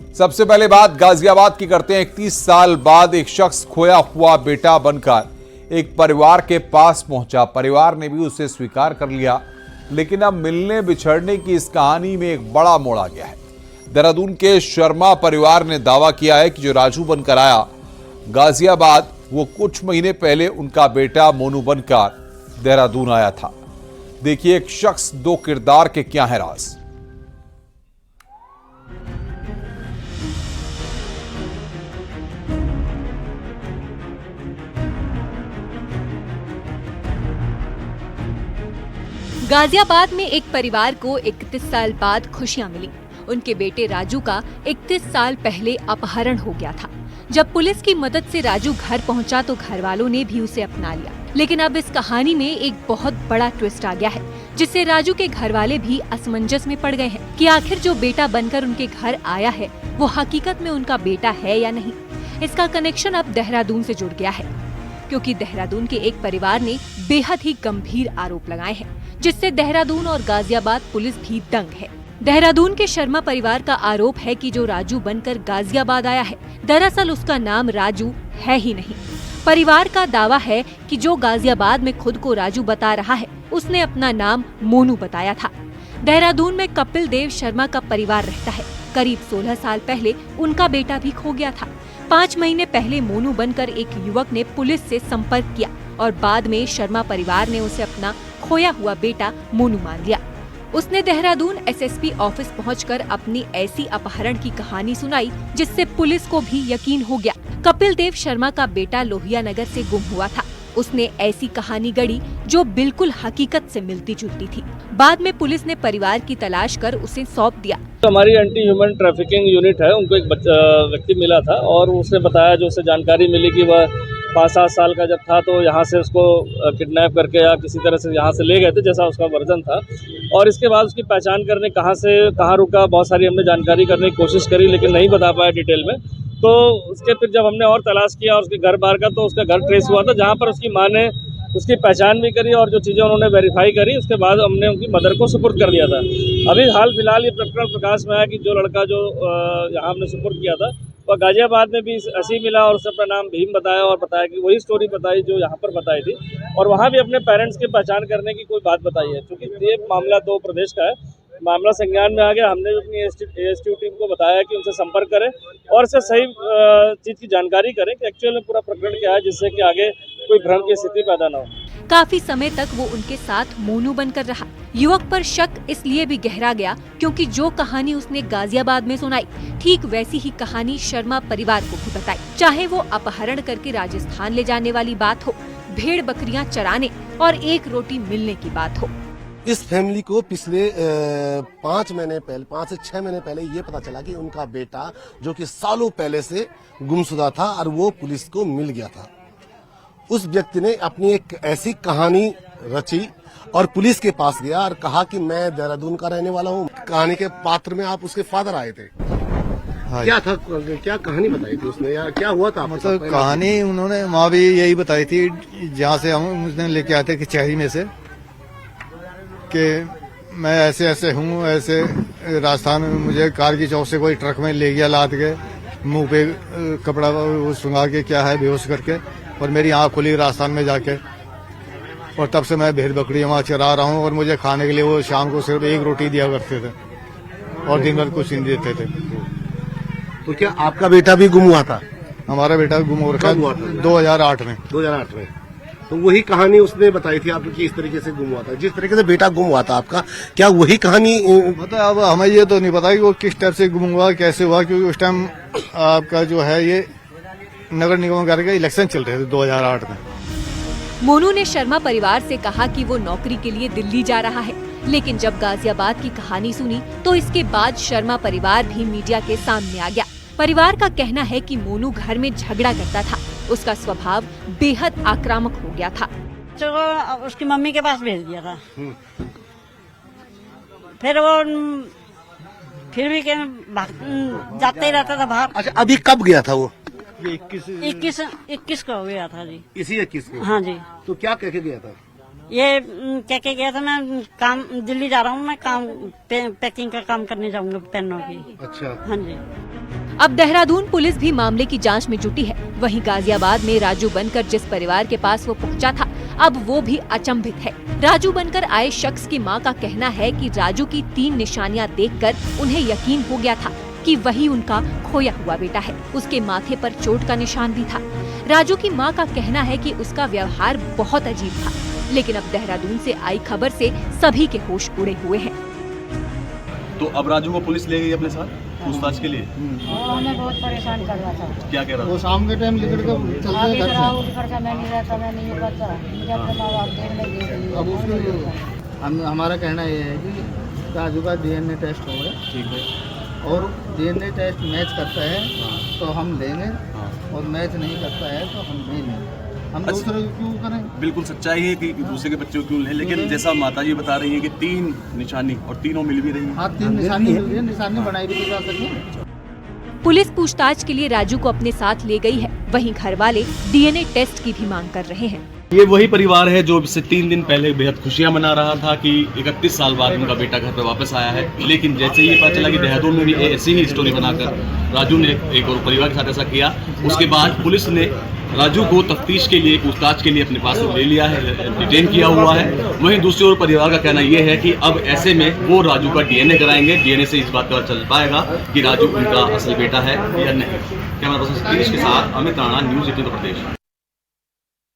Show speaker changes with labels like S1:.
S1: सबसे पहले बात गाजियाबाद की करते हैं। 31 साल बाद एक शख्स खोया हुआ बेटा बनकर एक परिवार के पास पहुंचा। परिवार ने भी उसे स्वीकार कर लिया, लेकिन अब मिलने बिछड़ने की इस कहानी में एक बड़ा मोड़ आ गया है। देहरादून के शर्मा परिवार ने दावा किया है कि जो राजू बनकर आया गाजियाबाद, वो कुछ महीने पहले उनका बेटा मोनू बनकर देहरादून आया था। देखिए एक शख्स दो किरदार के क्या है राज।
S2: गाजियाबाद में एक परिवार को 31 साल बाद खुशियां मिली। उनके बेटे राजू का 31 साल पहले अपहरण हो गया था। जब पुलिस की मदद से राजू घर पहुंचा तो घर वालों ने भी उसे अपना लिया। लेकिन अब इस कहानी में एक बहुत बड़ा ट्विस्ट आ गया है, जिससे राजू के घर वाले भी असमंजस में पड़ गए हैं कि आखिर जो बेटा बनकर उनके घर आया है वो हकीकत में उनका बेटा है या नहीं। इसका कनेक्शन अब देहरादून से जुड़ गया है, क्योंकि देहरादून के एक परिवार ने बेहद ही गंभीर आरोप लगाए हैं, जिससे देहरादून और गाजियाबाद पुलिस भी दंग है। देहरादून के शर्मा परिवार का आरोप है कि जो राजू बनकर गाजियाबाद आया है, दरअसल उसका नाम राजू है ही नहीं। परिवार का दावा है कि जो गाजियाबाद में खुद को राजू बता रहा है, उसने अपना नाम मोनू बताया था। देहरादून में कपिल देव शर्मा का परिवार रहता है। करीब 16 साल पहले उनका बेटा भी खो गया था। 5 महीने पहले मोनू बनकर एक युवक ने पुलिस से संपर्क किया और बाद में शर्मा परिवार ने उसे अपना खोया हुआ बेटा मोनू मान लिया। उसने देहरादून एसएसपी ऑफिस पहुंचकर अपनी ऐसी अपहरण की कहानी सुनाई, जिससे पुलिस को भी यकीन हो गया। कपिल देव शर्मा का बेटा लोहिया नगर से गुम हुआ था। उसने ऐसी कहानी गढ़ी जो बिल्कुल हकीकत से मिलती जुलती थी। बाद में पुलिस ने परिवार की तलाश कर उसे सौंप दिया।
S3: हमारी एंटी ह्यूमन ट्रैफिकिंग यूनिट है, उनको एक व्यक्ति मिला था और उसने बताया, जो उसे जानकारी मिली कि वह 5-7 साल का जब था तो यहाँ से उसको किडनैप करके या किसी तरह से यहाँ से ले गए थे, जैसा उसका वर्जन था। और इसके बाद उसकी पहचान करने कहाँ रुका, बहुत सारी हमने जानकारी करने की कोशिश करी, लेकिन नहीं बता पाया डिटेल में। तो उसके फिर जब हमने और तलाश किया और उसके घर बार का, तो उसका घर ट्रेस हुआ था, जहाँ पर उसकी माँ ने उसकी पहचान भी करी और जो चीज़ें उन्होंने वेरीफाई करी, उसके बाद हमने उनकी मदर को सुपुर्द कर दिया था। अभी हाल फिलहाल ये प्रकरण प्रकाश में आया कि जो लड़का जो यहाँ हमने सुपुर्द किया था वह गाजियाबाद में भी ऐसे ही मिला और उसने अपना नाम भीम बताया और बताया कि वही स्टोरी बताई जो यहाँ पर बताई थी, और वहाँ भी अपने पेरेंट्स की पहचान करने की कोई बात बताई है। क्योंकि ये मामला 2 प्रदेश का है, मामला संज्ञान में आ गया। हमने अपनी एएसटी टीम को बताया कि उनसे संपर्क करें और इससे सही चीज़ की जानकारी करें कि एक्चुअल में पूरा प्रकरण क्या है, जिससे कि आगे कोई भ्रम की स्थिति पैदा न हो।
S2: काफी समय तक वो उनके साथ मोनू बनकर रहा। युवक पर शक इसलिए भी गहरा गया क्योंकि जो कहानी उसने गाजियाबाद में सुनाई, ठीक वैसी ही कहानी शर्मा परिवार को भी बताई। चाहे वो अपहरण करके राजस्थान ले जाने वाली बात हो, भेड़ बकरियां चराने और 1 रोटी मिलने की बात हो।
S4: इस फैमिली को पिछले 5 से 6 महीने पहले ये पता चला कि उनका बेटा, जो कि सालों पहले से गुमशुदा था और वो पुलिस को मिल गया था। उस व्यक्ति ने अपनी एक ऐसी कहानी रची और पुलिस के पास गया और कहा कि मैं देहरादून का रहने वाला हूँ। कहानी के पात्र में आप उसके फादर आए थे। हाँ, क्या था, क्या कहानी बताई थी उसने या क्या हुआ था?
S5: मतलब कहानी उन्होंने माँ भी यही बताई थी, जहाँ से हम उसने लेके आए थे कचहरी में से, कि मैं ऐसे ऐसे हूँ, ऐसे राजस्थान में मुझे कारगी चौक से कोई ट्रक में ले गया, लाद के मुंह पे कपड़ा वो सुंगा के क्या है बेहोश करके, और मेरी आँख खुली राजस्थान में जाके, और तब से मैं भेड़ बकरी वहाँ चरा रहा हूँ और मुझे खाने के लिए वो शाम को सिर्फ 1 रोटी दिया करते थे और दिन भर कुछ नहीं देते थे।
S4: तो क्या आपका बेटा भी गुम हुआ था?
S5: हमारा बेटा गुम हो रखा है 2008 में।
S4: 2008 में। तो वही कहानी उसने बताई थी आपको कि इस तरीके से गुम हुआ था, जिस तरीके से बेटा गुम हुआ था आपका, क्या वही कहानी?
S5: मतलब अब हमें ये तो नहीं पता कि वो किस टाइप से गुम हुआ, कैसे हुआ, क्योंकि उस टाइम आपका जो है ये नगर निगम के इलेक्शन चल रहे थे 2008 में।
S2: मोनू ने शर्मा परिवार से कहा कि वो नौकरी के लिए दिल्ली जा रहा है, लेकिन जब गाजियाबाद की कहानी सुनी तो इसके बाद शर्मा परिवार भी मीडिया के सामने आ गया। परिवार का कहना है कि मोनू घर में झगड़ा करता था। उसका स्वभाव बेहद आक्रामक हो गया था।
S6: तो उसकी मम्मी के पास भेज दिया था। फिर वो फिर भी जाते ही रहता था बाहर।
S4: अच्छा, अभी कब गया था वो?
S6: 21 को गया था जी।
S4: इसी 21 को?
S6: हाँ जी।
S4: तो क्या कह के गया था?
S6: ये कह के गया था मैं काम दिल्ली जा रहा हूँ, मैं काम पैकिंग का काम करने जाऊंगा पेनों की।
S4: अच्छा।
S6: हाँ जी।
S2: अब देहरादून पुलिस भी मामले की जांच में जुटी है। वहीं गाजियाबाद में राजू बनकर जिस परिवार के पास वो पहुंचा था, अब वो भी अचंभित है। राजू बनकर आए शख्स की मां का कहना है कि राजू की 3 निशानियां देखकर उन्हें यकीन हो गया था कि वही उनका खोया हुआ बेटा है। उसके माथे पर चोट का निशान भी था। राजू की मां का कहना है कि उसका व्यवहार बहुत अजीब था, लेकिन अब देहरादून से आई खबर से सभी के होश उड़े हुए हैं।
S7: तो अब राजू को पुलिस ले गई अपने साथ पूछताछ के लिए।
S8: हमें बहुत परेशान कर रहा था।
S7: क्या कह रहा था?
S5: वो शाम के टाइम लिखड़ के चलते
S8: आगे
S5: हैं घर
S8: चला
S5: से।
S8: उठ करके मैं नहीं रहता, मैं नहीं करता, मुझे अपने माँ बाप देखने दे
S5: अब उसको हमारा कहना ये है कि राजू का DNA टेस्ट हो गया,
S7: ठीक है।
S5: और DNA टेस्ट मैच करता है तो हम लेंगे, और मैच नहीं करता है तो हम नहीं लेंगे। हम
S7: अच्छा।
S5: दूसरे को क्यों करें?
S7: बिल्कुल सच्चाई है कि दूसरे के बच्चों को क्यों लें, लेकिन जैसा माता जी बता रही है कि 3 निशानी और तीनों मिल भी रही है।
S5: हाँ, 3 निशानी मिल रही है, निशानी बनाई भी जा सकती है।
S2: पुलिस पूछताछ के लिए राजू को अपने साथ ले गई है। वहीं घर वाले DNA टेस्ट की भी मांग कर रहे हैं।
S7: ये वही परिवार है जो इससे 3 दिन पहले बेहद खुशियां मना रहा था कि 31 साल बाद उनका बेटा घर पर वापस आया है। लेकिन जैसे ही पता चला कि देहरादून में भी ऐसी ही स्टोरी बनाकर राजू ने एक और परिवार के साथ ऐसा किया, उसके बाद पुलिस ने राजू को तफ्तीश के लिए, पूछताछ के लिए अपने पास ले लिया है, डिटेन किया हुआ है। वहीं दूसरी ओर परिवार का कहना यह है कि अब ऐसे में वो राजू का DNA कराएंगे। DNA से इस बात का चल पाएगा कि राजू उनका असल बेटा है या नहीं। कैमरा पर्सन सतीश के साथ अमित राणा, न्यूज़ 18 उत्तर प्रदेश।